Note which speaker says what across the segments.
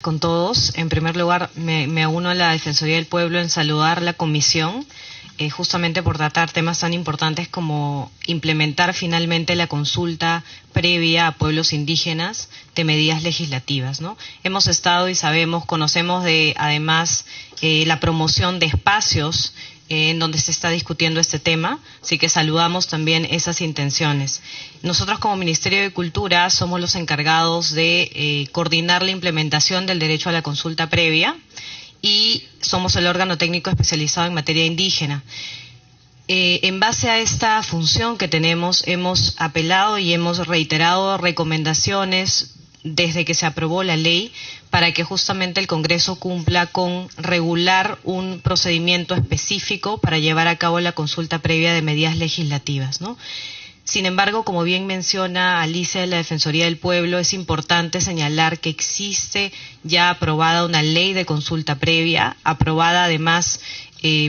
Speaker 1: Con todos. En primer lugar, me uno a la Defensoría del Pueblo en saludar la comisión, justamente por tratar temas tan importantes como implementar finalmente la consulta previa a pueblos indígenas de medidas legislativas, ¿no? Hemos estado y conocemos además la promoción de espacios en donde se está discutiendo este tema, así que saludamos también esas intenciones. Nosotros como Ministerio de Cultura somos los encargados de coordinar la implementación del derecho a la consulta previa y somos el órgano técnico especializado en materia indígena. En base a esta función que tenemos, hemos apelado y hemos reiterado recomendaciones desde que se aprobó la ley para que justamente el Congreso cumpla con regular un procedimiento específico para llevar a cabo la consulta previa de medidas legislativas, ¿no? Sin embargo, como bien menciona Alicia de la Defensoría del Pueblo, es importante señalar que existe ya aprobada una ley de consulta previa, aprobada además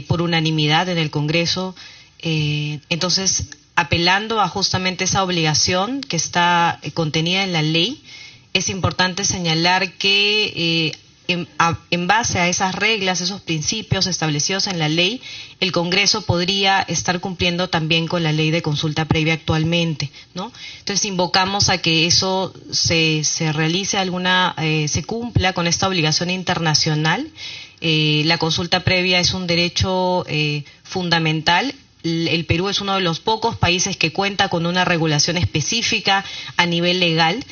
Speaker 1: por unanimidad en el Congreso. Entonces, apelando a justamente esa obligación que está contenida en la ley, es importante señalar que en base a esas reglas, esos principios establecidos en la ley, el Congreso podría estar cumpliendo también con la ley de consulta previa actualmente, ¿no? Entonces invocamos a que eso se realice se cumpla con esta obligación internacional. La consulta previa es un derecho fundamental. El Perú es uno de los pocos países que cuenta con una regulación específica a nivel legal,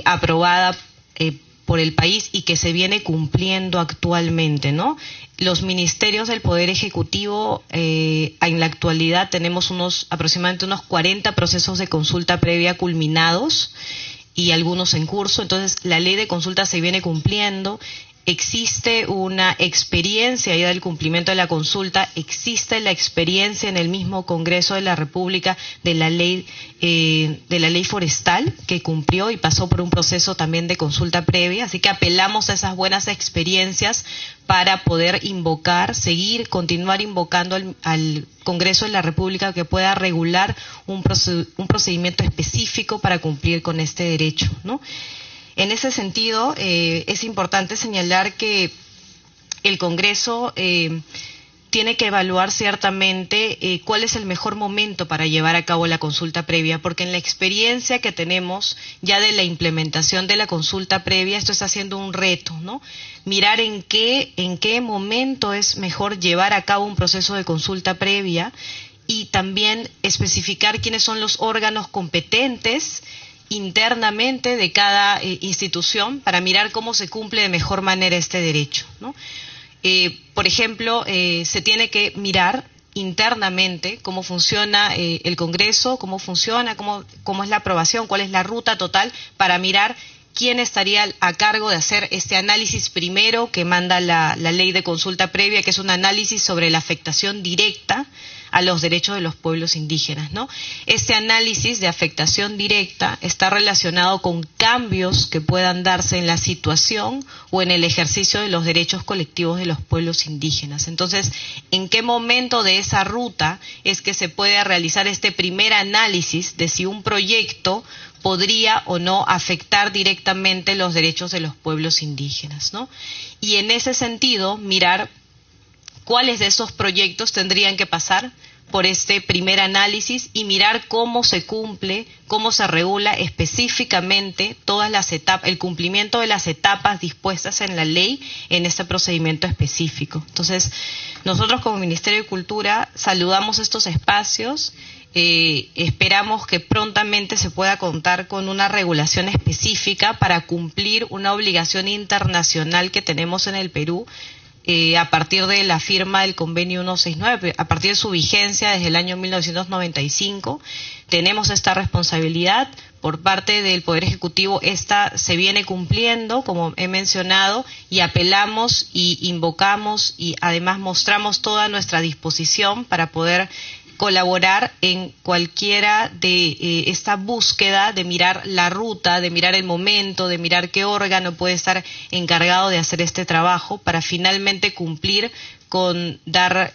Speaker 1: aprobada por el país y que se viene cumpliendo actualmente, ¿no? Los ministerios del Poder Ejecutivo, en la actualidad tenemos aproximadamente unos 40 procesos de consulta previa culminados y algunos en curso. Entonces, la ley de consulta se viene cumpliendo. Existe una experiencia ya del cumplimiento de la consulta, existe la experiencia en el mismo Congreso de la República de la ley forestal que cumplió y pasó por un proceso también de consulta previa, así que apelamos a esas buenas experiencias para poder continuar invocando al Congreso de la República que pueda regular un procedimiento específico para cumplir con este derecho, ¿no? En ese sentido, es importante señalar que el Congreso tiene que evaluar ciertamente cuál es el mejor momento para llevar a cabo la consulta previa, porque en la experiencia que tenemos ya de la implementación de la consulta previa, esto está siendo un reto, ¿no? Mirar en qué momento es mejor llevar a cabo un proceso de consulta previa y también especificar quiénes son los órganos competentes internamente de cada institución para mirar cómo se cumple de mejor manera este derecho, ¿no? Por ejemplo, se tiene que mirar internamente cómo funciona el Congreso, cómo funciona, cómo es la aprobación, cuál es la ruta total, para mirar quién estaría a cargo de hacer este análisis primero que manda la ley de consulta previa, que es un análisis sobre la afectación directa a los derechos de los pueblos indígenas, ¿no? Este análisis de afectación directa está relacionado con cambios que puedan darse en la situación o en el ejercicio de los derechos colectivos de los pueblos indígenas. Entonces, ¿en qué momento de esa ruta es que se puede realizar este primer análisis de si un proyecto podría o no afectar directamente los derechos de los pueblos indígenas, ¿no? Y en ese sentido, mirar cuáles de esos proyectos tendrían que pasar por este primer análisis y mirar cómo se cumple, cómo se regula específicamente todas las etapas, el cumplimiento de las etapas dispuestas en la ley en este procedimiento específico. Entonces, nosotros como Ministerio de Cultura saludamos estos espacios. Esperamos que prontamente se pueda contar con una regulación específica para cumplir una obligación internacional que tenemos en el Perú a partir de la firma del Convenio 169, a partir de su vigencia desde el año 1995. Tenemos esta responsabilidad por parte del Poder Ejecutivo. Esta se viene cumpliendo, como he mencionado, y apelamos y invocamos y además mostramos toda nuestra disposición para poder colaborar en cualquiera de esta búsqueda de mirar la ruta, de mirar el momento, de mirar qué órgano puede estar encargado de hacer este trabajo para finalmente cumplir con dar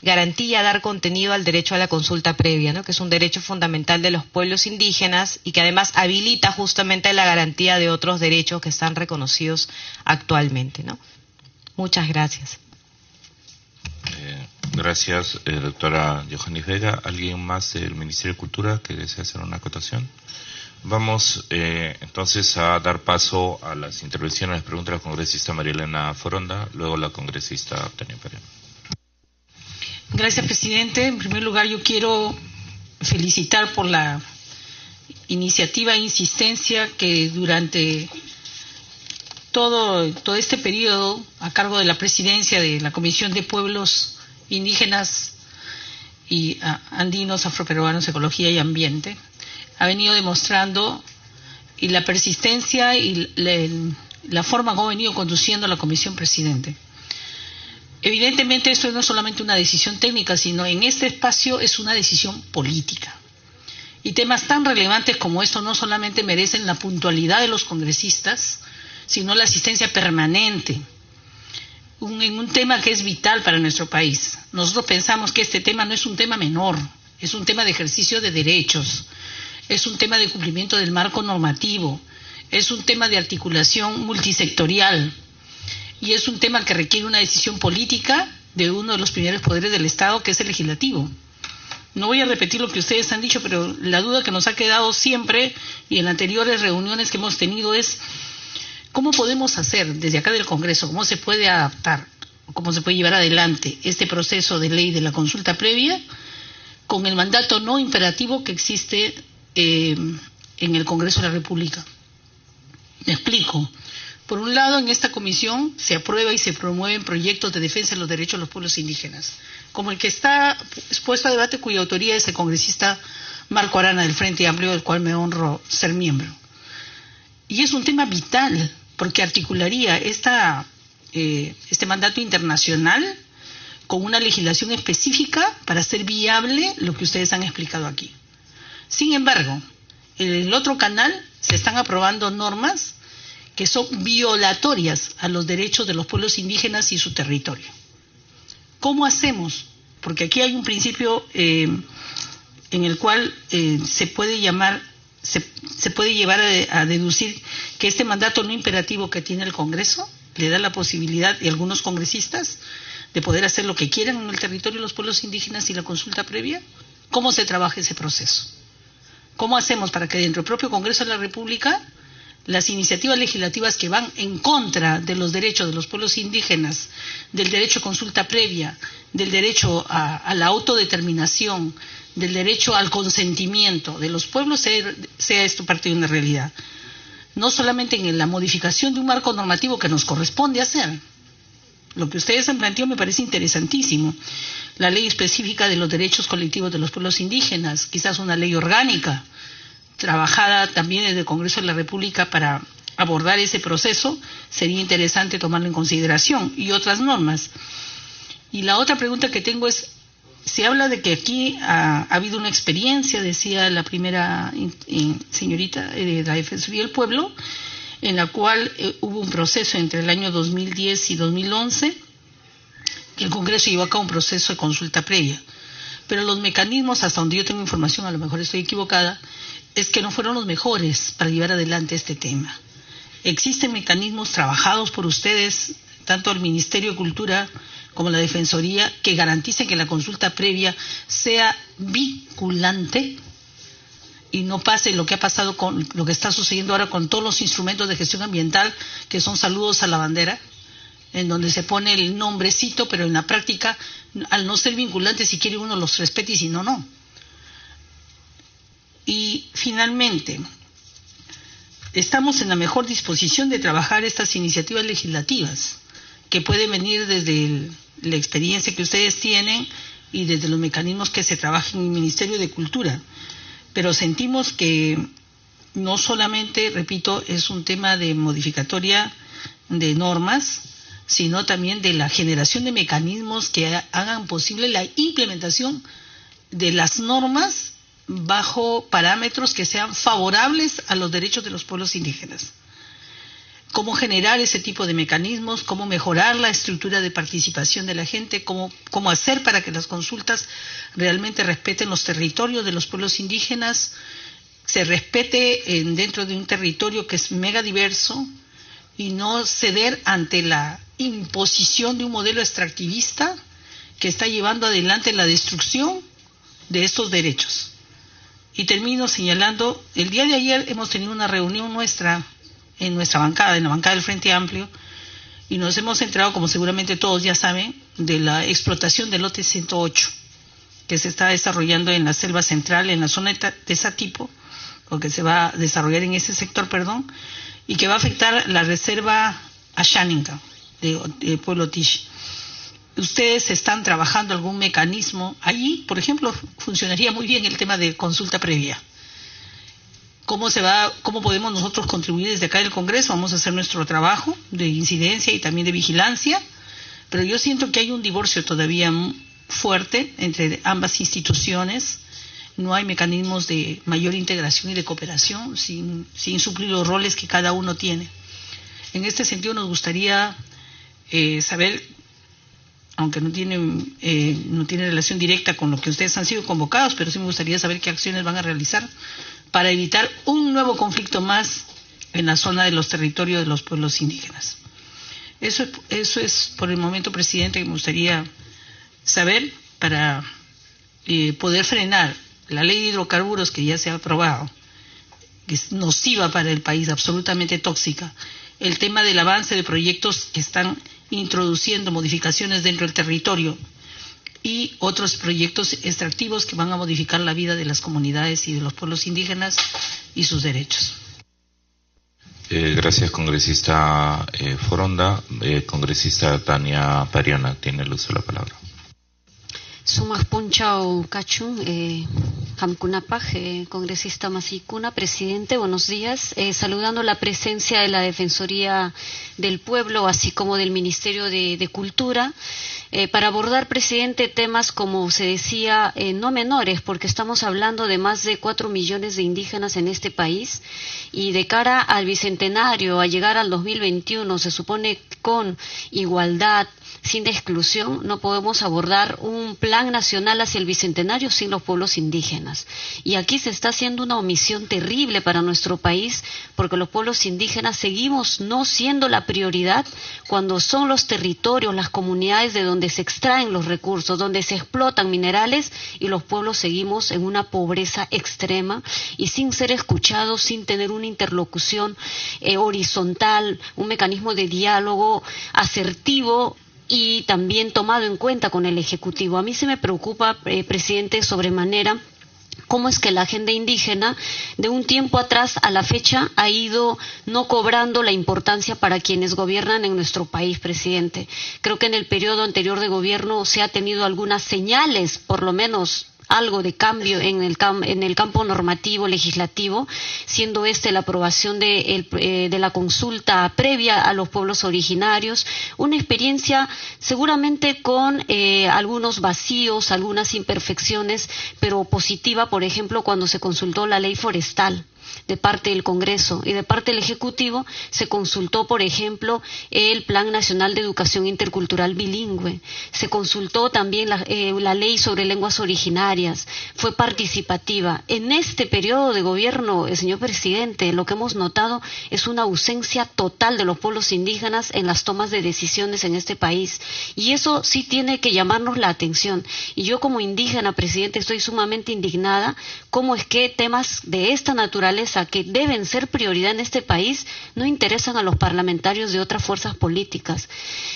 Speaker 1: garantía, dar contenido al derecho a la consulta previa, ¿no? Que es un derecho fundamental de los pueblos indígenas y que además habilita justamente la garantía de otros derechos que están reconocidos actualmente, ¿no? Muchas gracias.
Speaker 2: Gracias, doctora Johannis Vega. ¿Alguien más del Ministerio de Cultura que desea hacer una acotación? Vamos entonces a dar paso a las intervenciones, las preguntas de la congresista María Elena Foronda, luego la congresista Tania Pérez.
Speaker 3: Gracias, presidente. En primer lugar, yo quiero felicitar por la iniciativa e insistencia que durante todo este periodo, a cargo de la presidencia de la Comisión de Pueblos Indígenas y Andinos, Afroperuanos, Ecología y Ambiente, ha venido demostrando, y la persistencia y la forma como ha venido conduciendo la Comisión Presidente. Evidentemente esto no es solamente una decisión técnica, sino en este espacio es una decisión política. Y temas tan relevantes como esto no solamente merecen la puntualidad de los congresistas, sino la asistencia permanente en un tema que es vital para nuestro país. Nosotros pensamos que este tema no es un tema menor, es un tema de ejercicio de derechos, es un tema de cumplimiento del marco normativo, es un tema de articulación multisectorial y es un tema que requiere una decisión política de uno de los primeros poderes del Estado, que es el legislativo. No voy a repetir lo que ustedes han dicho, pero la duda que nos ha quedado siempre y en anteriores reuniones que hemos tenido es ¿cómo podemos hacer desde acá del Congreso, cómo se puede adaptar, cómo se puede llevar adelante este proceso de ley de la consulta previa con el mandato no imperativo que existe en el Congreso de la República? Me explico. Por un lado, en esta comisión se aprueba y se promueven proyectos de defensa de los derechos de los pueblos indígenas, como el que está expuesto a debate, cuya autoría es el congresista Marco Arana del Frente Amplio, del cual me honro ser miembro. Y es un tema vital, porque articularía este mandato internacional con una legislación específica para hacer viable lo que ustedes han explicado aquí. Sin embargo, en el otro canal se están aprobando normas que son violatorias a los derechos de los pueblos indígenas y su territorio. ¿Cómo hacemos? Porque aquí hay un principio en el cual se puede llevar a deducir que este mandato no imperativo que tiene el Congreso le da la posibilidad a algunos congresistas de poder hacer lo que quieran en el territorio de los pueblos indígenas y la consulta previa. ¿Cómo se trabaja ese proceso? ¿Cómo hacemos para que dentro del propio Congreso de la República las iniciativas legislativas que van en contra de los derechos de los pueblos indígenas, del derecho a consulta previa, del derecho a la autodeterminación, del derecho al consentimiento de los pueblos, sea esto parte de una realidad? No solamente en la modificación de un marco normativo que nos corresponde hacer. Lo que ustedes han planteado me parece interesantísimo. La ley específica de los derechos colectivos de los pueblos indígenas, quizás una ley orgánica, trabajada también desde el Congreso de la República para abordar ese proceso, sería interesante tomarlo en consideración, y otras normas. Y la otra pregunta que tengo es, se habla de que aquí ha habido una experiencia, decía la primera señorita de la Defensoría del Pueblo, en la cual hubo un proceso entre el año 2010 y 2011, que el Congreso llevó a cabo un proceso de consulta previa. Pero los mecanismos, hasta donde yo tengo información, a lo mejor estoy equivocada, es que no fueron los mejores para llevar adelante este tema. Existen mecanismos trabajados por ustedes, tanto el Ministerio de Cultura como la Defensoría, que garanticen que la consulta previa sea vinculante y no pase lo que ha pasado con lo que está sucediendo ahora con todos los instrumentos de gestión ambiental, que son saludos a la bandera, en donde se pone el nombrecito, pero en la práctica, al no ser vinculante, si quiere uno los respeta y si no, no. Y finalmente, estamos en la mejor disposición de trabajar estas iniciativas legislativas que pueden venir desde la experiencia que ustedes tienen y desde los mecanismos que se trabajan en el Ministerio de Cultura. Pero sentimos que no solamente, repito, es un tema de modificatoria de normas, sino también de la generación de mecanismos que hagan posible la implementación de las normas bajo parámetros que sean favorables a los derechos de los pueblos indígenas. cómo generar ese tipo de mecanismos, cómo mejorar la estructura de participación de la gente, cómo hacer para que las consultas realmente respeten los territorios de los pueblos indígenas, se respete dentro de un territorio que es mega diverso y no ceder ante la imposición de un modelo extractivista que está llevando adelante la destrucción de estos derechos. Y termino señalando, el día de ayer hemos tenido una reunión nuestra en nuestra bancada, en la bancada del Frente Amplio, y nos hemos enterado, como seguramente todos ya saben, de la explotación del lote 108, que se está desarrollando en la selva central, en la zona de Satipo, o que se va a desarrollar en ese sector, y que va a afectar la reserva Ashaninka, de Pueblo Tish. ¿Ustedes están trabajando algún mecanismo? Allí, por ejemplo, funcionaría muy bien el tema de consulta previa. ¿Cómo podemos nosotros contribuir desde acá del Congreso? Vamos a hacer nuestro trabajo de incidencia y también de vigilancia, pero yo siento que hay un divorcio todavía fuerte entre ambas instituciones. No hay mecanismos de mayor integración y de cooperación sin suplir los roles que cada uno tiene. En este sentido nos gustaría saber, aunque no tiene relación directa con lo que ustedes han sido convocados, pero sí me gustaría saber qué acciones van a realizar para evitar un nuevo conflicto más en la zona de los territorios de los pueblos indígenas. Eso es por el momento, presidente, que me gustaría saber para poder frenar la ley de hidrocarburos que ya se ha aprobado, que es nociva para el país, absolutamente tóxica, el tema del avance de proyectos que están introduciendo modificaciones dentro del territorio y otros proyectos extractivos que van a modificar la vida de las comunidades y de los pueblos indígenas y sus derechos.
Speaker 2: Gracias, congresista Foronda. Congresista Tania Pariana tiene el uso de la palabra.
Speaker 4: Sumas Punchao Cachun, Hamkunapaj, congresista Masicuna, presidente, buenos días. Saludando la presencia de la Defensoría del Pueblo, así como del Ministerio de Cultura, para abordar, presidente, temas, como se decía, no menores, porque estamos hablando de más de 4 millones de indígenas en este país, y de cara al bicentenario, a llegar al 2021, se supone con igualdad, sin exclusión, no podemos abordar un plan nacional hacia el bicentenario sin los pueblos indígenas. Y aquí se está haciendo una omisión terrible para nuestro país, porque los pueblos indígenas seguimos no siendo la prioridad cuando son los territorios, las comunidades de donde se extraen los recursos, donde se explotan minerales, y los pueblos seguimos en una pobreza extrema y sin ser escuchados, sin tener una interlocución horizontal, un mecanismo de diálogo asertivo y también tomado en cuenta con el Ejecutivo. A mí se me preocupa, presidente, sobremanera, cómo es que la agenda indígena de un tiempo atrás a la fecha ha ido no cobrando la importancia para quienes gobiernan en nuestro país, presidente. Creo que en el periodo anterior de gobierno se ha tenido algunas señales, por lo menos algo de cambio en el campo normativo, legislativo, siendo la aprobación de la consulta previa a los pueblos originarios, una experiencia seguramente con algunos vacíos, algunas imperfecciones, pero positiva, por ejemplo, cuando se consultó la ley forestal de parte del Congreso y de parte del Ejecutivo, se consultó, por ejemplo, el Plan Nacional de Educación Intercultural Bilingüe, se consultó también la ley sobre lenguas originarias, fue participativa. En este periodo de gobierno, señor presidente, lo que hemos notado es una ausencia total de los pueblos indígenas en las tomas de decisiones en este país, y eso sí tiene que llamarnos la atención. Y yo, como indígena, presidente, estoy sumamente indignada cómo es que temas de esta naturaleza, que deben ser prioridad en este país, no interesan a los parlamentarios de otras fuerzas políticas.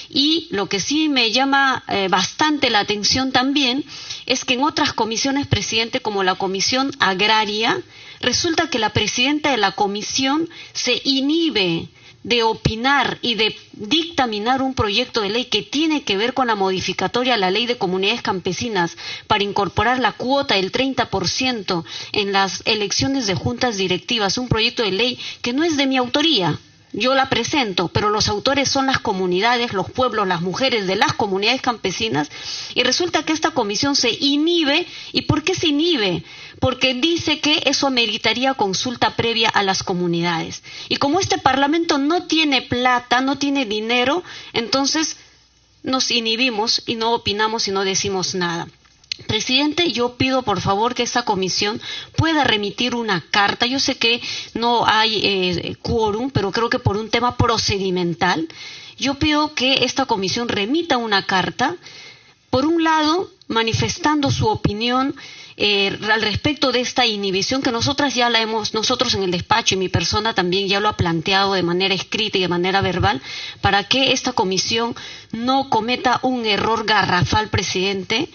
Speaker 4: Y lo que sí me llama bastante la atención también es que en otras comisiones, presidente, como la Comisión Agraria, resulta que la presidenta de la comisión se inhibe de opinar y de dictaminar un proyecto de ley que tiene que ver con la modificatoria a la ley de comunidades campesinas para incorporar la cuota del 30% en las elecciones de juntas directivas, un proyecto de ley que no es de mi autoría, yo la presento, pero los autores son las comunidades, los pueblos, las mujeres de las comunidades campesinas, y resulta que esta comisión se inhibe. ¿Y por qué se inhibe? Porque dice que eso meritaría consulta previa a las comunidades. Y como este Parlamento no tiene plata, no tiene dinero, entonces nos inhibimos y no opinamos y no decimos nada. Presidente, yo pido por favor que esta comisión pueda remitir una carta. Yo sé que no hay quórum, pero creo que por un tema procedimental, yo pido que esta comisión remita una carta, por un lado, manifestando su opinión al respecto de esta inhibición que nosotros en el despacho y mi persona también ya lo ha planteado de manera escrita y de manera verbal, para que esta comisión no cometa un error garrafal, presidente,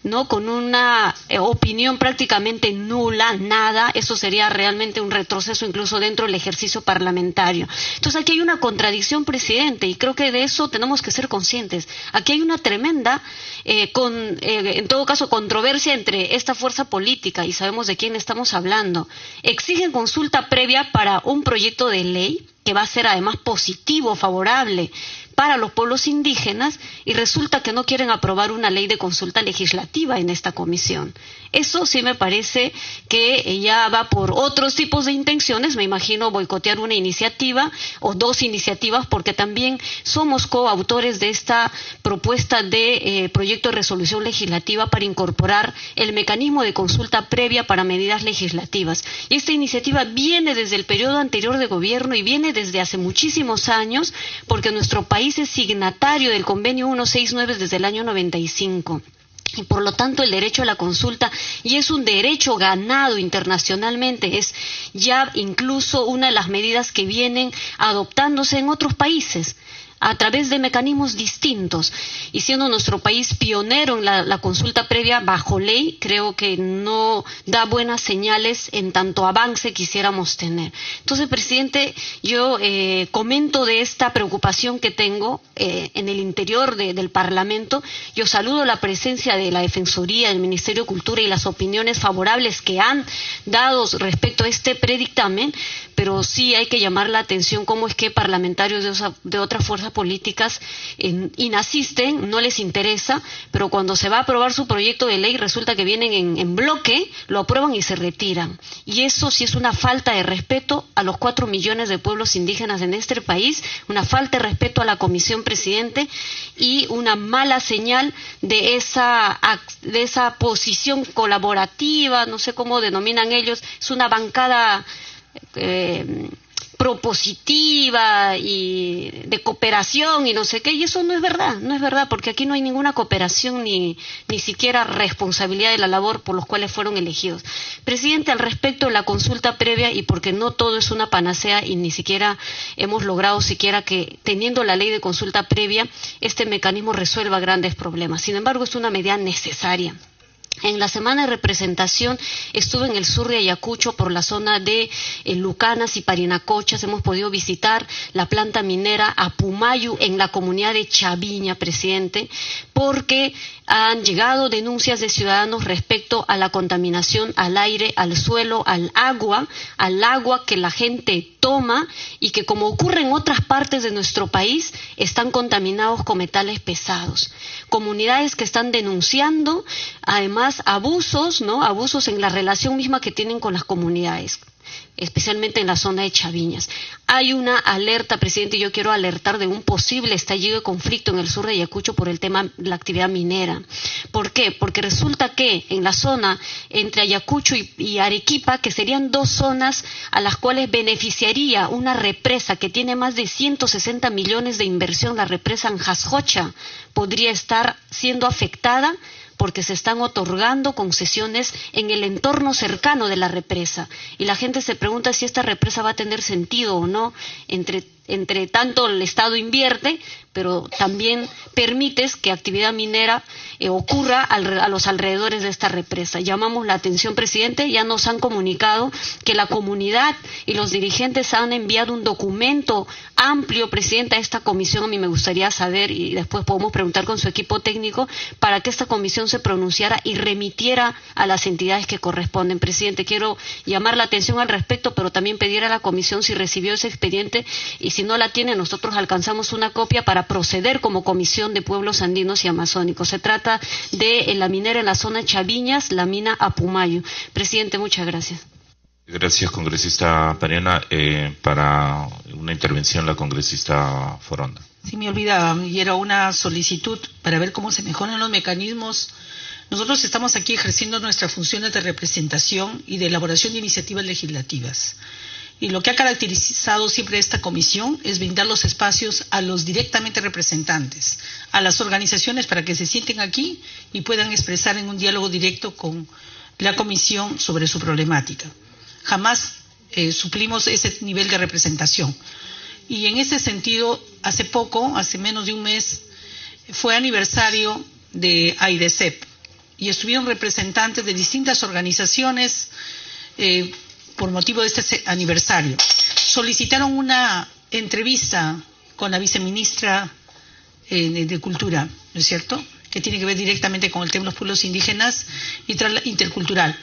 Speaker 4: ¿no? Con una opinión prácticamente nula, nada. Eso sería realmente un retroceso incluso dentro del ejercicio parlamentario. Entonces aquí hay una contradicción, presidente, y creo que de eso tenemos que ser conscientes. Aquí hay una tremenda, en todo caso, controversia entre esta fuerza política, y sabemos de quién estamos hablando. Exigen consulta previa para un proyecto de ley que va a ser además positivo, favorable para los pueblos indígenas, y resulta que no quieren aprobar una ley de consulta legislativa en esta comisión. Eso sí me parece que ya va por otros tipos de intenciones, me imagino boicotear una iniciativa o dos iniciativas, porque también somos coautores de esta propuesta de proyecto de resolución legislativa para incorporar el mecanismo de consulta previa para medidas legislativas. Y esta iniciativa viene desde el periodo anterior de gobierno y viene desde hace muchísimos años, porque nuestro país es signatario del convenio 169 desde el año 95. Y por lo tanto el derecho a la consulta, y es un derecho ganado internacionalmente, es ya incluso una de las medidas que vienen adoptándose en otros países a través de mecanismos distintos, y siendo nuestro país pionero en la consulta previa bajo ley, creo que no da buenas señales en tanto avance quisiéramos tener. Entonces, presidente, yo comento de esta preocupación que tengo en el interior del Parlamento. Yo saludo la presencia de la Defensoría, del Ministerio de Cultura y las opiniones favorables que han dado respecto a este predictamen, pero sí hay que llamar la atención cómo es que parlamentarios de otras fuerzas políticas inasisten, no les interesa, pero cuando se va a aprobar su proyecto de ley resulta que vienen en bloque, lo aprueban y se retiran. Y eso sí es una falta de respeto a los 4 millones de pueblos indígenas en este país, una falta de respeto a la comisión, presidente, y una mala señal de esa posición colaborativa, no sé cómo denominan ellos, es una bancada propositiva y de cooperación y no sé qué, y eso no es verdad, porque aquí no hay ninguna cooperación ni siquiera responsabilidad de la labor por los cuales fueron elegidos. Presidente, al respecto de la consulta previa, y porque no todo es una panacea y ni siquiera hemos logrado siquiera que, teniendo la ley de consulta previa, este mecanismo resuelva grandes problemas. Sin embargo, es una medida necesaria. En la semana de representación estuve en el sur de Ayacucho, por la zona de Lucanas y Parinacochas. Hemos podido visitar la planta minera Apumayu en la comunidad de Chaviña, presidente, porque han llegado denuncias de ciudadanos respecto a la contaminación al aire, al suelo, al agua que la gente toma, y que, como ocurre en otras partes de nuestro país, están contaminados con metales pesados. Comunidades que están denunciando además abusos en la relación misma que tienen con las comunidades, especialmente en la zona de Chaviñas. Hay una alerta, presidente, y yo quiero alertar de un posible estallido de conflicto en el sur de Ayacucho por el tema de la actividad minera. ¿Por qué? Porque resulta que en la zona entre Ayacucho y Arequipa, que serían dos zonas a las cuales beneficiaría una represa que tiene más de 160 millones de inversión, la represa Anjasjocha, podría estar siendo afectada porque se están otorgando concesiones en el entorno cercano de la represa. Y la gente se pregunta si esta represa va a tener sentido o no. Entre tanto, el Estado invierte, pero también permites que actividad minera ocurra a los alrededores de esta represa. Llamamos la atención, presidente, ya nos han comunicado que la comunidad y los dirigentes han enviado un documento amplio, presidente, a esta comisión. A mí me gustaría saber, y después podemos preguntar con su equipo técnico, para que esta comisión se pronunciara y remitiera a las entidades que corresponden. Presidente, quiero llamar la atención al respecto, pero también pedir a la comisión si recibió ese expediente y si no la tiene, nosotros alcanzamos una copia para proceder como Comisión de Pueblos Andinos y Amazónicos. Se trata de la minera en la zona Chaviñas, la mina Apumayo. Presidente, muchas gracias.
Speaker 2: Gracias, congresista Pariona. Para una intervención, la congresista Foronda.
Speaker 3: Sí, me olvidaba, y era una solicitud para ver cómo se mejoran los mecanismos. Nosotros estamos aquí ejerciendo nuestras funciones de representación y de elaboración de iniciativas legislativas. Y lo que ha caracterizado siempre esta comisión es brindar los espacios a los directamente representantes, a las organizaciones para que se sienten aquí y puedan expresar en un diálogo directo con la comisión sobre su problemática. Jamás suplimos ese nivel de representación. Y en ese sentido, hace menos de un mes, fue aniversario de AIDESEP y estuvieron representantes de distintas organizaciones por motivo de este aniversario. Solicitaron una entrevista con la viceministra de Cultura, ¿no es cierto?, que tiene que ver directamente con el tema de los pueblos indígenas y intercultural.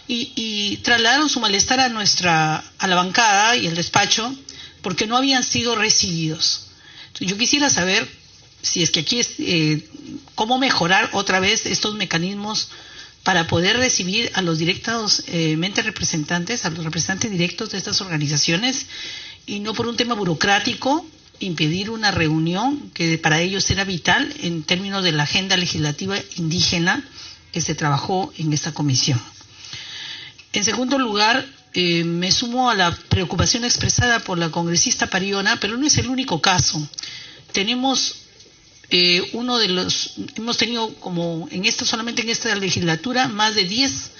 Speaker 3: Y trasladaron su malestar a la bancada y el despacho porque no habían sido recibidos. Entonces, yo quisiera saber si es que aquí cómo mejorar otra vez estos mecanismos para poder recibir a los directamente representantes, a los representantes directos de estas organizaciones, y no por un tema burocrático impedir una reunión que para ellos era vital en términos de la agenda legislativa indígena que se trabajó en esta comisión. En segundo lugar, me sumo a la preocupación expresada por la congresista Pariona, pero no es el único caso. Tenemos hemos tenido solamente en esta legislatura más de 10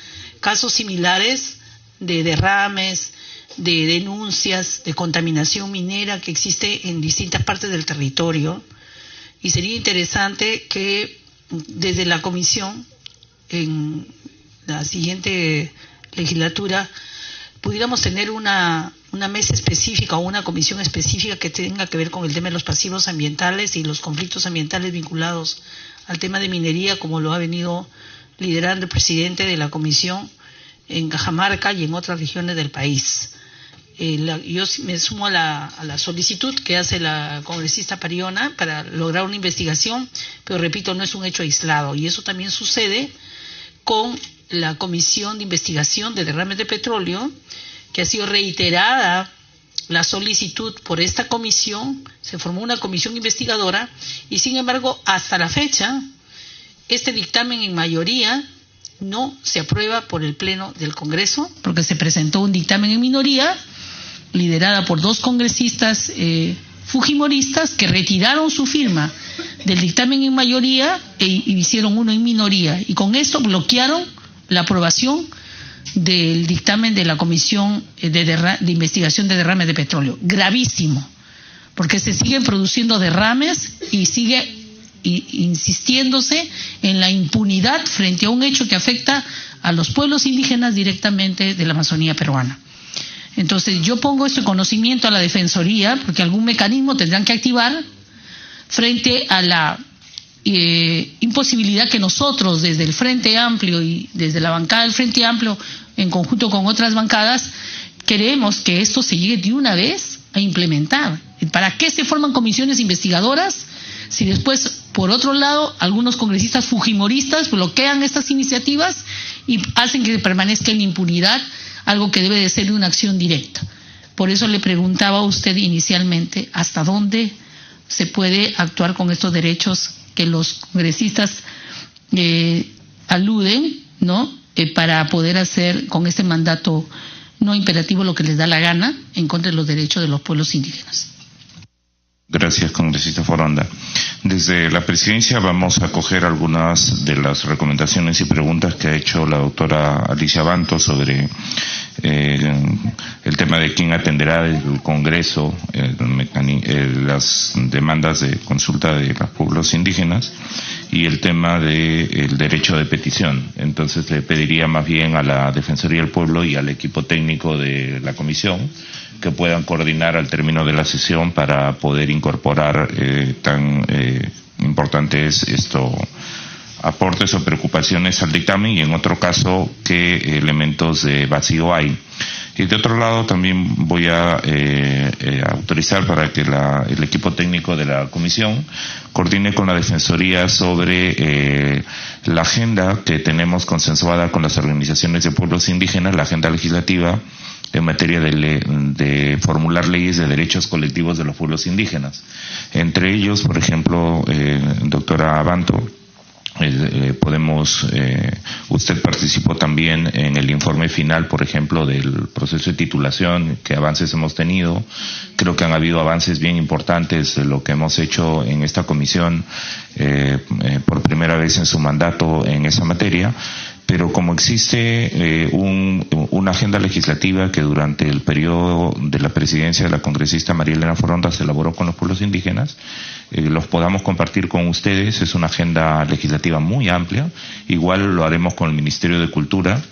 Speaker 3: casos similares de derrames, de denuncias, de contaminación minera que existe en distintas partes del territorio, y sería interesante que desde la comisión en la siguiente legislatura pudiéramos tener una mesa específica o una comisión específica que tenga que ver con el tema de los pasivos ambientales y los conflictos ambientales vinculados al tema de minería, como lo ha venido liderando el presidente de la comisión en Cajamarca y en otras regiones del país. Yo me sumo a la solicitud que hace la congresista Pariona para lograr una investigación, pero repito, no es un hecho aislado, y eso también sucede con la Comisión de Investigación de Derrames de Petróleo, que ha sido reiterada la solicitud por esta comisión. Se formó una comisión investigadora y, sin embargo, hasta la fecha, este dictamen en mayoría no se aprueba por el Pleno del Congreso, porque se presentó un dictamen en minoría, liderada por 2 congresistas fujimoristas, que retiraron su firma del dictamen en mayoría y hicieron uno en minoría, y con esto bloquearon la aprobación del dictamen de la Comisión de Investigación de Derrames de Petróleo. Gravísimo, porque se siguen produciendo derrames y sigue insistiéndose en la impunidad frente a un hecho que afecta a los pueblos indígenas directamente de la Amazonía peruana. Entonces, yo pongo esto en conocimiento a la Defensoría, porque algún mecanismo tendrán que activar frente a la imposibilidad que nosotros desde el Frente Amplio y desde la bancada del Frente Amplio en conjunto con otras bancadas queremos que esto se llegue de una vez a implementar. ¿Para qué se forman comisiones investigadoras si después, por otro lado, algunos congresistas fujimoristas bloquean estas iniciativas y hacen que permanezca en impunidad algo que debe de ser una acción directa? Por eso le preguntaba a usted inicialmente hasta dónde se puede actuar con estos derechos que los congresistas aluden, ¿no?, para poder hacer con este mandato no imperativo lo que les da la gana en contra de los derechos de los pueblos indígenas.
Speaker 2: Gracias, congresista Foronda. Desde la presidencia vamos a acoger algunas de las recomendaciones y preguntas que ha hecho la doctora Alicia Banto sobre el tema de quién atenderá el Congreso las demandas de consulta de los pueblos indígenas y el tema del derecho de petición. Entonces le pediría más bien a la Defensoría del Pueblo y al equipo técnico de la comisión que puedan coordinar al término de la sesión para poder incorporar tan importantes aportes o preocupaciones al dictamen, y en otro caso qué elementos de vacío hay. Y de otro lado también voy a autorizar para que el equipo técnico de la comisión coordine con la Defensoría sobre la agenda que tenemos consensuada con las organizaciones de pueblos indígenas, la agenda legislativa en materia de formular leyes de derechos colectivos de los pueblos indígenas. Entre ellos, por ejemplo, doctora Abanto, usted participó también en el informe final, por ejemplo, del proceso de titulación, qué avances hemos tenido. Creo que han habido avances bien importantes de lo que hemos hecho en esta comisión por primera vez en su mandato en esa materia. Pero como existe una agenda legislativa que durante el periodo de la presidencia de la congresista María Elena Foronda se elaboró con los pueblos indígenas, los podamos compartir con ustedes. Es una agenda legislativa muy amplia. Igual lo haremos con el Ministerio de Cultura.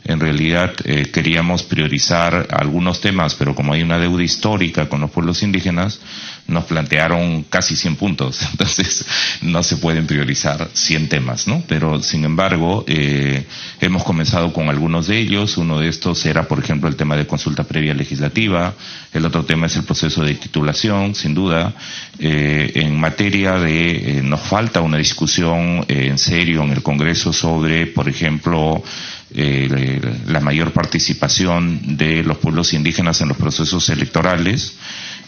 Speaker 2: En realidad queríamos priorizar algunos temas, pero como hay una deuda histórica con los pueblos indígenas, nos plantearon casi 100 puntos. Entonces no se pueden priorizar 100 temas, ¿no? Pero sin embargo, hemos comenzado con algunos de ellos. Uno de estos era, por ejemplo, el tema de consulta previa legislativa. El otro tema es el proceso de titulación, sin duda. En materia de, nos falta una discusión en serio en el Congreso sobre, por ejemplo, la mayor participación de los pueblos indígenas en los procesos electorales.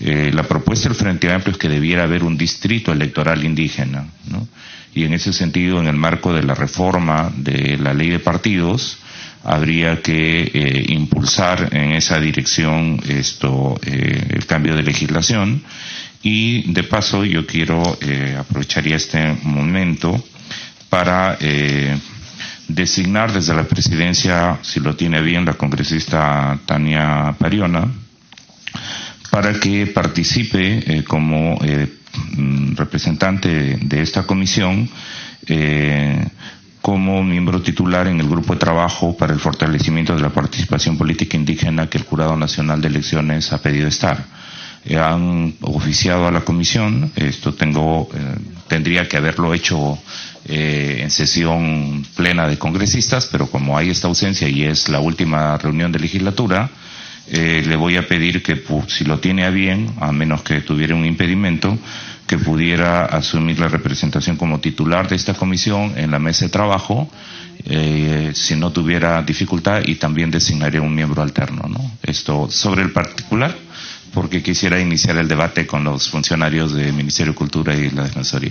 Speaker 2: La propuesta del Frente Amplio es que debiera haber un distrito electoral indígena, ¿no? Y en ese sentido, en el marco de la reforma de la ley de partidos, habría que impulsar en esa dirección el cambio de legislación. Y de paso yo quiero aprovecharía este momento para designar desde la presidencia, si lo tiene bien, la congresista Tania Pariona, para que participe como representante de esta comisión como miembro titular en el grupo de trabajo para el fortalecimiento de la participación política indígena que el Jurado Nacional de Elecciones ha pedido estar. Han oficiado a la comisión, esto tendría que haberlo hecho en sesión plena de congresistas, pero como hay esta ausencia y es la última reunión de legislatura, le voy a pedir que, si lo tiene a bien, a menos que tuviera un impedimento, que pudiera asumir la representación como titular de esta comisión en la mesa de trabajo, si no tuviera dificultad, y también designaría un miembro alterno, ¿no? Esto sobre el particular, porque quisiera iniciar el debate con los funcionarios del Ministerio de Cultura y la Defensoría.